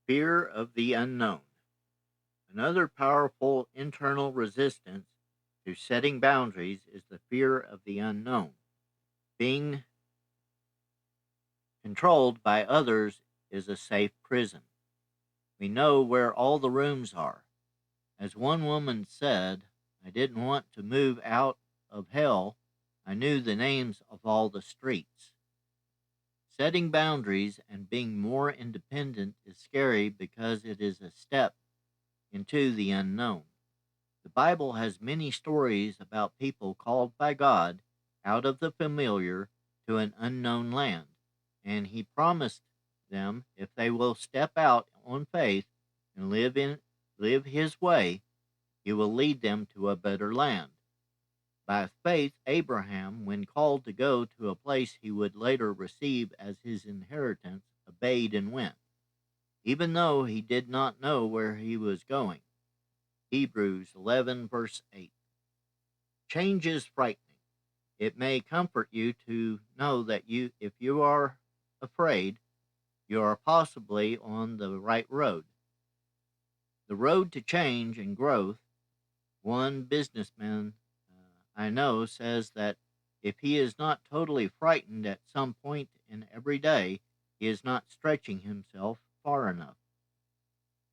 Fear of the unknown. Another powerful internal resistance to setting boundaries is the fear of the unknown. Being controlled by others is a safe prison. We know where all the rooms are. As one woman said, I didn't want to move out of hell. I knew the names of all the streets. Setting boundaries and being more independent is scary because it is a step into the unknown. The Bible has many stories about people called by God out of the familiar to an unknown land, and He promised them if they will step out on faith and live His way, He will lead them to a better land. By faith, Abraham, when called to go to a place he would later receive as his inheritance, obeyed and went, even though he did not know where he was going. Hebrews 11, verse 8. Change is frightening. It may comfort you to know that if you are afraid, you are possibly on the right road. The road to change and growth. One businessman I know says that if he is not totally frightened at some point in every day, he is not stretching himself far enough.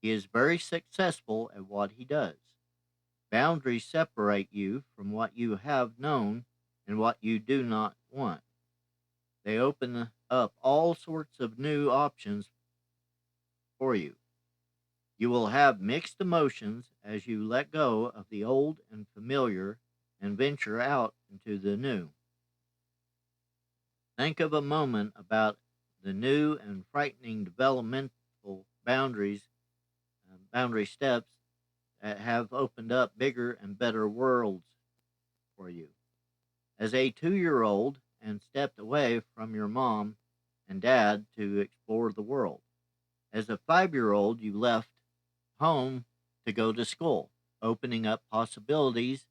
He is very successful at what he does. Boundaries separate you from what you have known and what you do not want. They open up all sorts of new options for you. You will have mixed emotions as you let go of the old and familiar and venture out into the new. Think of a moment about the new and frightening developmental boundary steps that have opened up bigger and better worlds for you. As a 2-year old and stepped away from your mom and dad to explore the world. As a 5-year old, you left home to go to school, opening up possibilities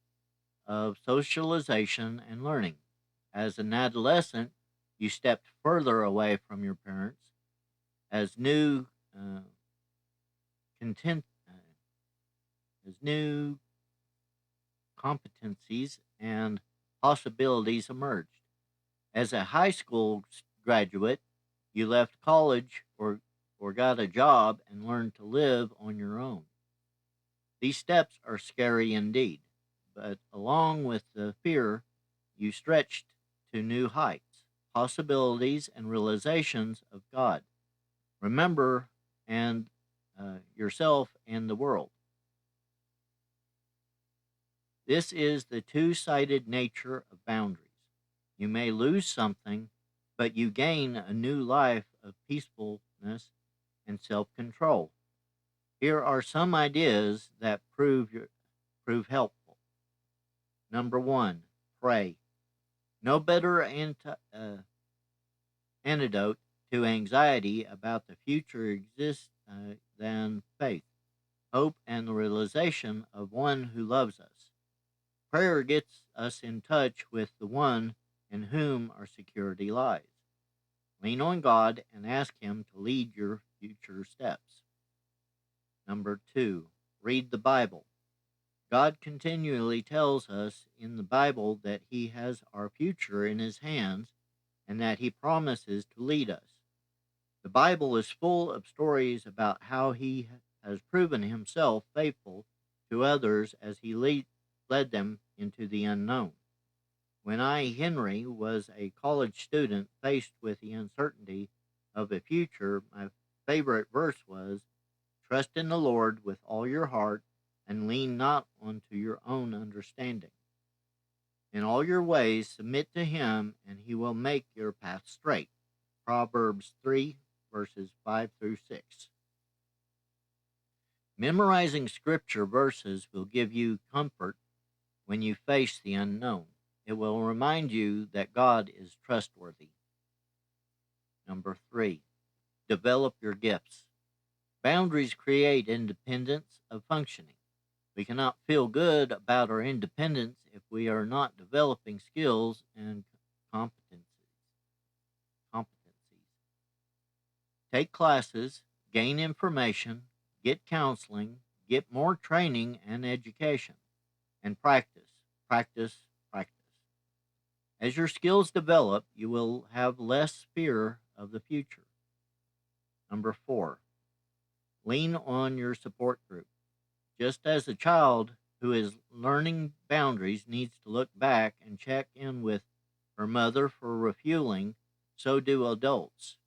of socialization and learning. As an adolescent, you stepped further away from your parents as content, as new competencies and possibilities emerged. As a high school graduate, you left college or got a job and learned to live on your own. These steps are scary indeed, but along with the fear, you stretched to new heights, possibilities, and realizations of God. Remember, and yourself and the world. This is the two-sided nature of boundaries. You may lose something, but you gain a new life of peacefulness and self-control. Here are some ideas that prove helpful. Number one, pray. No better antidote to anxiety about the future exists than faith, hope, and the realization of one who loves us. Prayer gets us in touch with the one in whom our security lies. Lean on God and ask Him to lead your future steps. Number two, read the Bible. God continually tells us in the Bible that He has our future in His hands and that He promises to lead us. The Bible is full of stories about how He has proven Himself faithful to others as He led them into the unknown. When I, Henry, was a college student faced with the uncertainty of a future, my favorite verse was, Trust in the Lord with all your heart and lean not unto your own understanding. In all your ways submit to Him, and He will make your path straight. Proverbs 3, verses 5 through 6. Memorizing scripture verses will give you comfort when you face the unknown. It will remind you that God is trustworthy. Number three, develop your gifts. Boundaries create independence of functioning. We cannot feel good about our independence if we are not developing skills and competencies. Take classes, gain information, get counseling, get more training and education, and practice, practice, practice. As your skills develop, you will have less fear of the future. Number 4, lean on your support group. Just as a child who is learning boundaries needs to look back and check in with her mother for refueling, so do adults.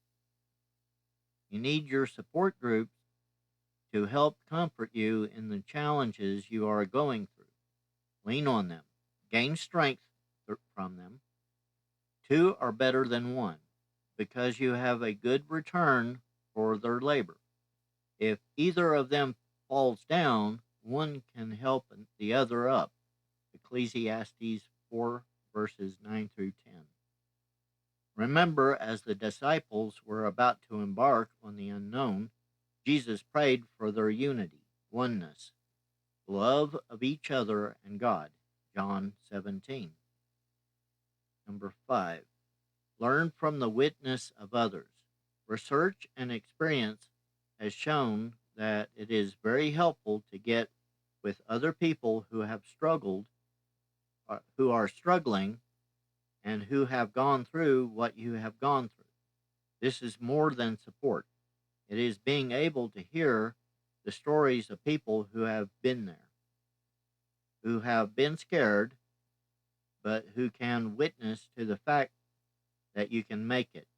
You need your support group to help comfort you in the challenges you are going through. Lean on them, gain strength from them. Two are better than one because you have a good return for their labor. If either of them falls down, one can help the other up. Ecclesiastes 4, verses 9 through 10. Remember, as the disciples were about to embark on the unknown, Jesus prayed for their unity, oneness, love of each other and God. John 17. Number 5, learn from the witness of others. Research and experience has shown that it is very helpful to get with other people who have struggled, who are struggling, and who have gone through what you have gone through. This is more than support. It is being able to hear the stories of people who have been there, who have been scared, but who can witness to the fact that you can make it.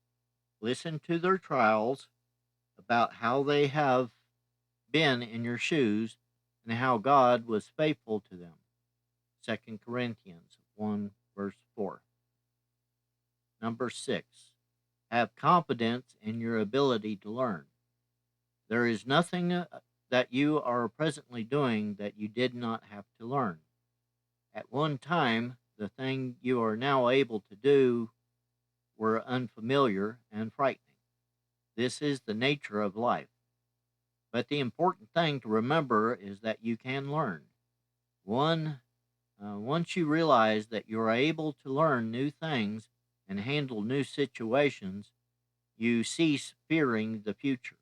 Listen to their trials, about how they have been in your shoes and how God was faithful to them. 2 Corinthians 1, verse 4. Number 6, have confidence in your ability to learn. There is nothing that you are presently doing that you did not have to learn. At one time, the thing you are now able to do were unfamiliar and frightening. This is the nature of life. But the important thing to remember is that you can learn. Once you realize that you are able to learn new things and handle new situations, you cease fearing the future.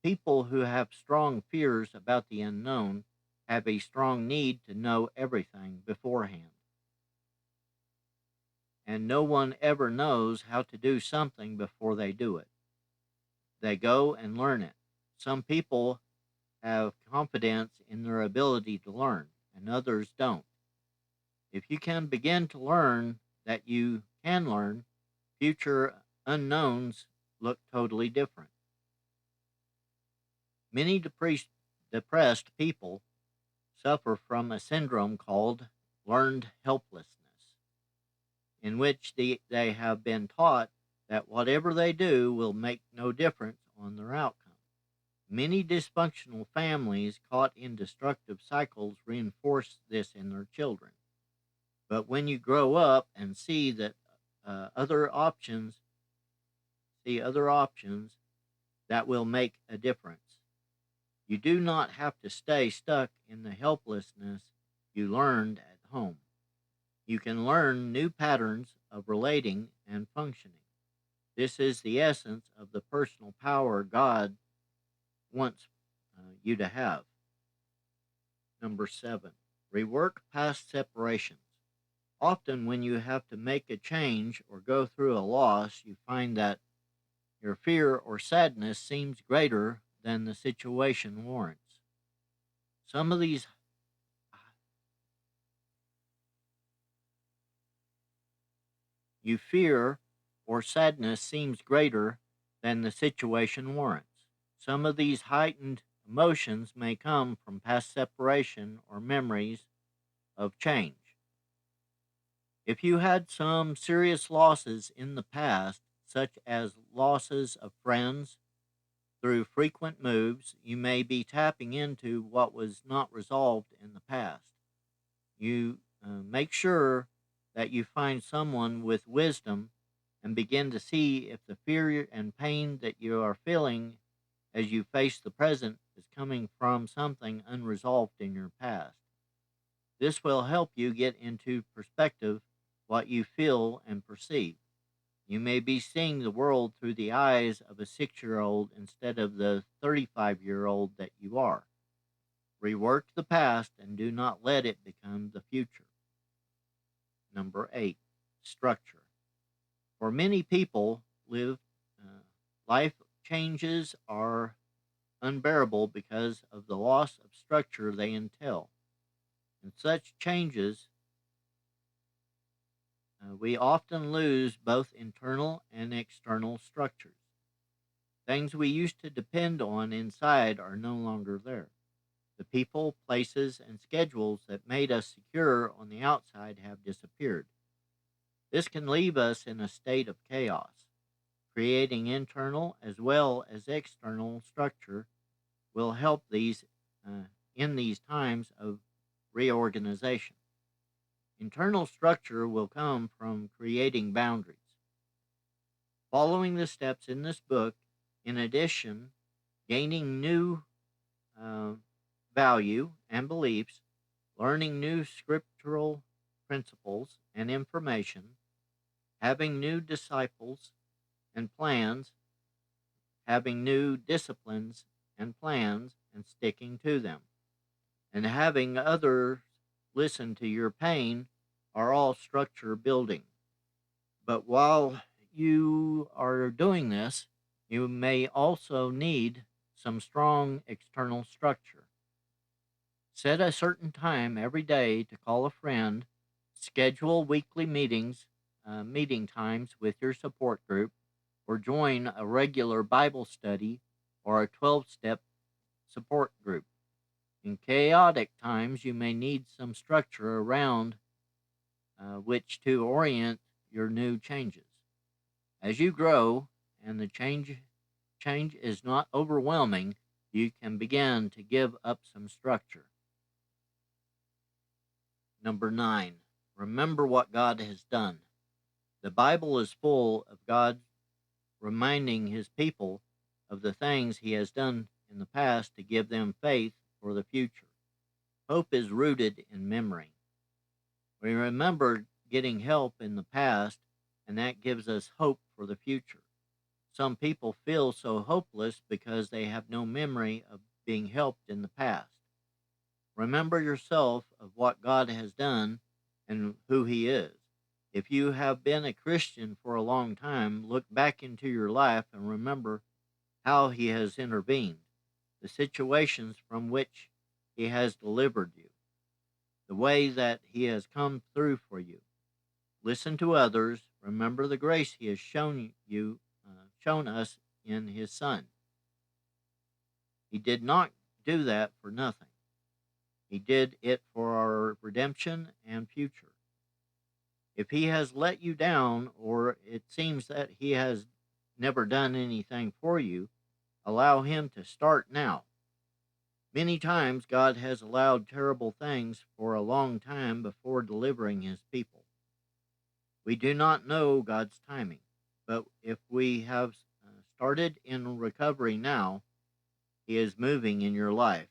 People who have strong fears about the unknown have a strong need to know everything beforehand. And no one ever knows how to do something before they do it. They go and learn it. Some people have confidence in their ability to learn, and others don't. If you can begin to learn that you can learn, future unknowns look totally different. Many depressed people suffer from a syndrome called learned helplessness, in which they have been taught that whatever they do will make no difference on their outcome. Many dysfunctional families caught in destructive cycles reinforce this in their children. But when you grow up and see that other options, that will make a difference. You do not have to stay stuck in the helplessness you learned at home. You can learn new patterns of relating and functioning. This is the essence of the personal power God wants you to have. Number 7, rework past separations. Often, when you have to make a change or go through a loss, you find that your fear or sadness seems greater than the situation warrants. Some of these you fear or sadness seems greater than the situation warrants. Some of these heightened emotions may come from past separation or memories of change. If you had some serious losses in the past, such as losses of friends through frequent moves, you may be tapping into what was not resolved in the past. You make sure that you find someone with wisdom and begin to see if the fear and pain that you are feeling as you face the present is coming from something unresolved in your past. This will help you get into perspective what you feel and perceive. You may be seeing the world through the eyes of a 6-year old instead of the 35-year-old that you are. Rework the past and do not let it become the future. Number 8, structure. For many people, life changes are unbearable because of the loss of structure they entail. In such changes, we often lose both internal and external structures. Things we used to depend on inside are no longer there. The people, places, and schedules that made us secure on the outside have disappeared. This can leave us in a state of chaos. Creating internal as well as external structure will help in these times of reorganization. Internal structure will come from creating boundaries. Following the steps in this book, in addition, gaining new uh, value and beliefs, learning new scriptural principles and information, having new disciples and plans, having new disciplines and plans and sticking to them, and having others listen to your pain are all structure building. But while you are doing this, you may also need some strong external structure. Set a certain time every day to call a friend, schedule weekly meeting times with your support group, or join a regular Bible study or a 12-step support group. In chaotic times, you may need some structure around which to orient your new changes. As you grow and the change is not overwhelming, you can begin to give up some structure. Number 9, remember what God has done. The Bible is full of God reminding his people of the things he has done in the past to give them faith for the future. Hope is rooted in memory. We remember getting help in the past, and that gives us hope for the future. Some people feel so hopeless because they have no memory of being helped in the past. Remember yourself of what God has done and who he is. If you have been a Christian for a long time, look back into your life and remember how he has intervened, the situations from which he has delivered you, the way that he has come through for you. Listen to others. Remember the grace he has shown us in his Son. He did not do that for nothing. He did it for our redemption and future. If he has let you down, or it seems that he has never done anything for you, allow him to start now. Many times God has allowed terrible things for a long time before delivering his people. We do not know God's timing, but if we have started in recovery now, he is moving in your life.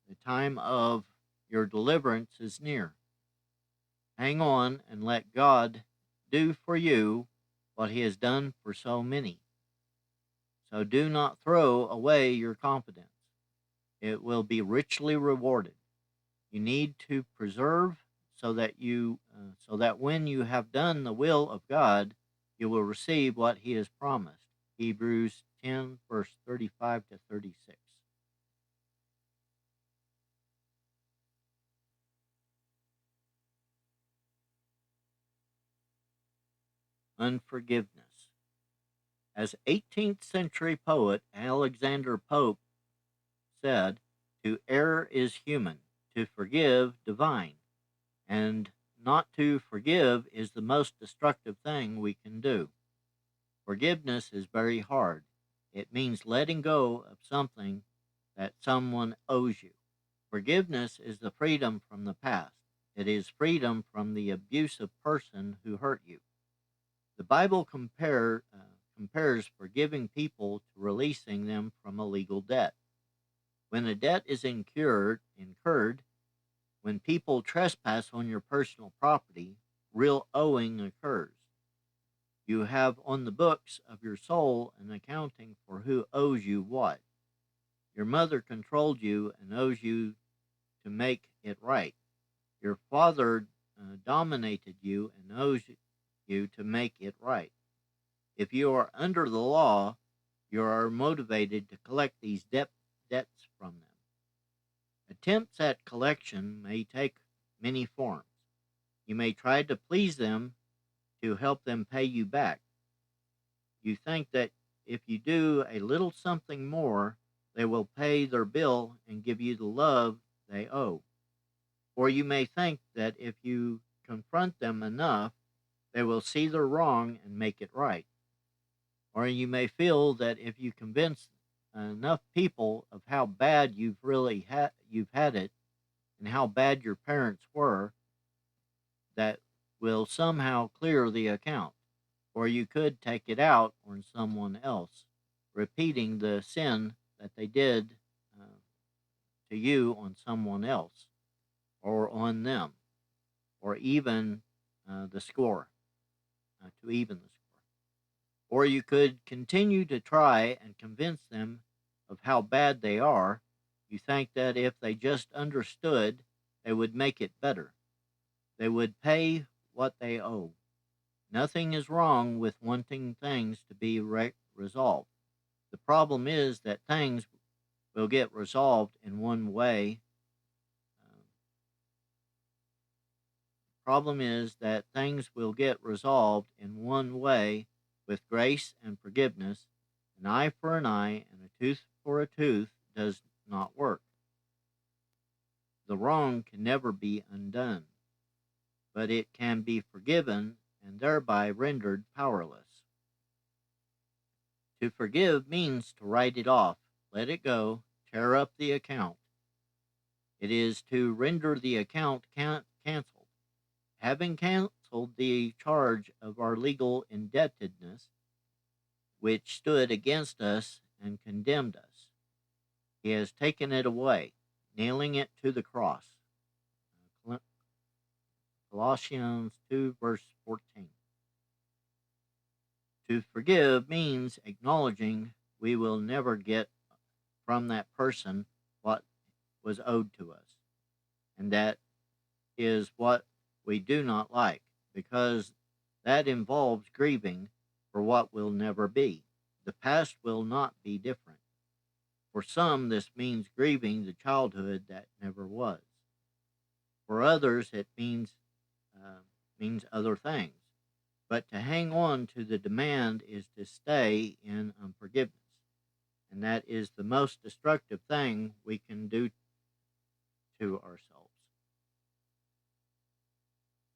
The time of your deliverance is near. Hang on and let God do for you what he has done for so many. So do not throw away your confidence. It will be richly rewarded. You need to preserve so that when you have done the will of God, you will receive what he has promised. Hebrews 10, verse 35 to 36. Unforgiveness. As 18th century poet Alexander Pope said, to err is human, to forgive divine, and not to forgive is the most destructive thing we can do. Forgiveness is very hard. It means letting go of something that someone owes you. Forgiveness is the freedom from the past. It is freedom from the abusive person who hurt you. The Bible compares forgiving people to releasing them from a legal debt. When a debt is incurred, when people trespass on your personal property, real owing occurs. You have on the books of your soul an accounting for who owes you what. Your mother controlled you and owes you to make it right. Your father dominated you and owes you to make it right. If you are under the law, you are motivated to collect these debts from them. Attempts at collection may take many forms. You may try to please them to help them pay you back. You think that if you do a little something more, they will pay their bill and give you the love they owe. Or you may think that if you confront them enough, they will see their wrong and make it right. Or you may feel that if you convince enough people of how bad you've had it and how bad your parents were, that will somehow clear the account. Or you could take it out on someone else, repeating the sin that they did uh, to you on someone else or on them, or even the score, to even the score. Or you could continue to try and convince them of how bad they are. You think that if they just understood, they would make it better. They would pay what they owe. Nothing is wrong with wanting things to be resolved. The problem is that things will get resolved in one way. Uh, Problem is that things will get resolved in one way with grace and forgiveness. An eye for an eye and a tooth for a tooth does not work. The wrong can never be undone, but it can be forgiven and thereby rendered powerless. To forgive means to write it off, let it go, tear up the account. It is to render the account canceled. Having canceled the charge of our legal indebtedness, which stood against us and condemned us, he has taken it away, nailing it to the cross. Colossians 2, verse 14. To forgive means acknowledging we will never get from that person what was owed to us. And that is what we do not like, because that involves grieving for what will never be. The past will not be different. For some, this means grieving the childhood that never was. For others, it means other things. But to hang on to the demand is to stay in unforgiveness. And that is the most destructive thing we can do to ourselves.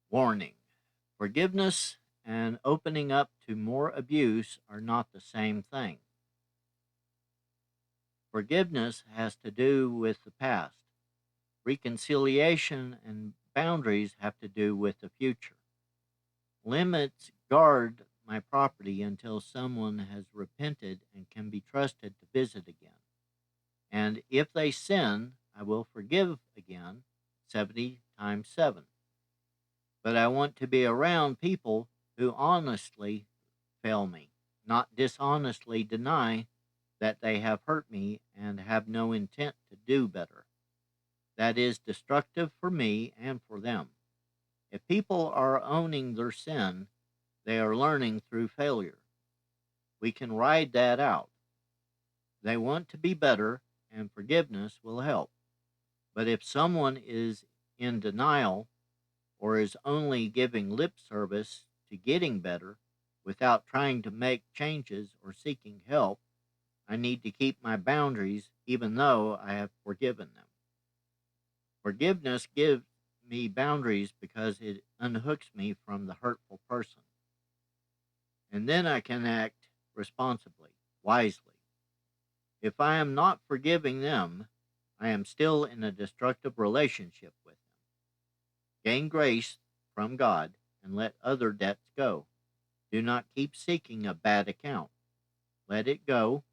Warning: forgiveness and opening up to more abuse are not the same thing. Forgiveness has to do with the past. Reconciliation and boundaries have to do with the future. Limits guard my property until someone has repented and can be trusted to visit again. And if they sin, I will forgive again 70 times 7. But I want to be around people who honestly fail me, not dishonestly deny that they have hurt me and have no intent to do better. That is destructive for me and for them. If people are owning their sin, they are learning through failure. We can ride that out. They want to be better, and forgiveness will help. But if someone is in denial or is only giving lip service to getting better without trying to make changes or seeking help, I need to keep my boundaries even though I have forgiven them. Forgiveness gives me boundaries because it unhooks me from the hurtful person. And then I can act responsibly, wisely. If I am not forgiving them, I am still in a destructive relationship with them. Gain grace from God and let other debts go. Do not keep seeking a bad account. Let it go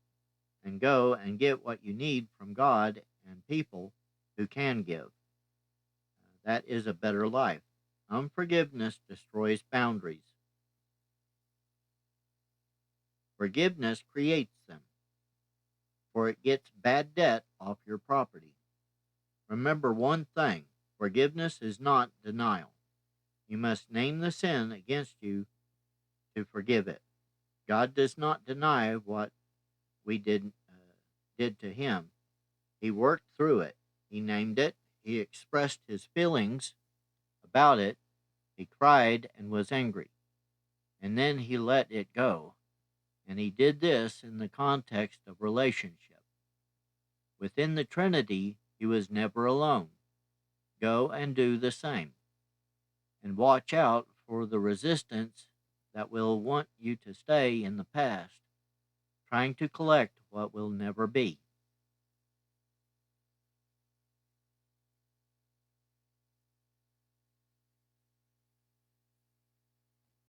and get what you need from God and people who can give. That is a better life. Unforgiveness destroys boundaries. Forgiveness creates them, for it gets bad debt off your property. Remember one thing: forgiveness is not denial. You must name the sin against you to forgive it. God does not deny what we did to him. He worked through it. He named it. He expressed his feelings about it. He cried and was angry. And then he let it go. And he did this in the context of relationship. Within the Trinity, he was never alone. Go and do the same. And watch out for the resistance that will want you to stay in the past, trying to collect what will never be.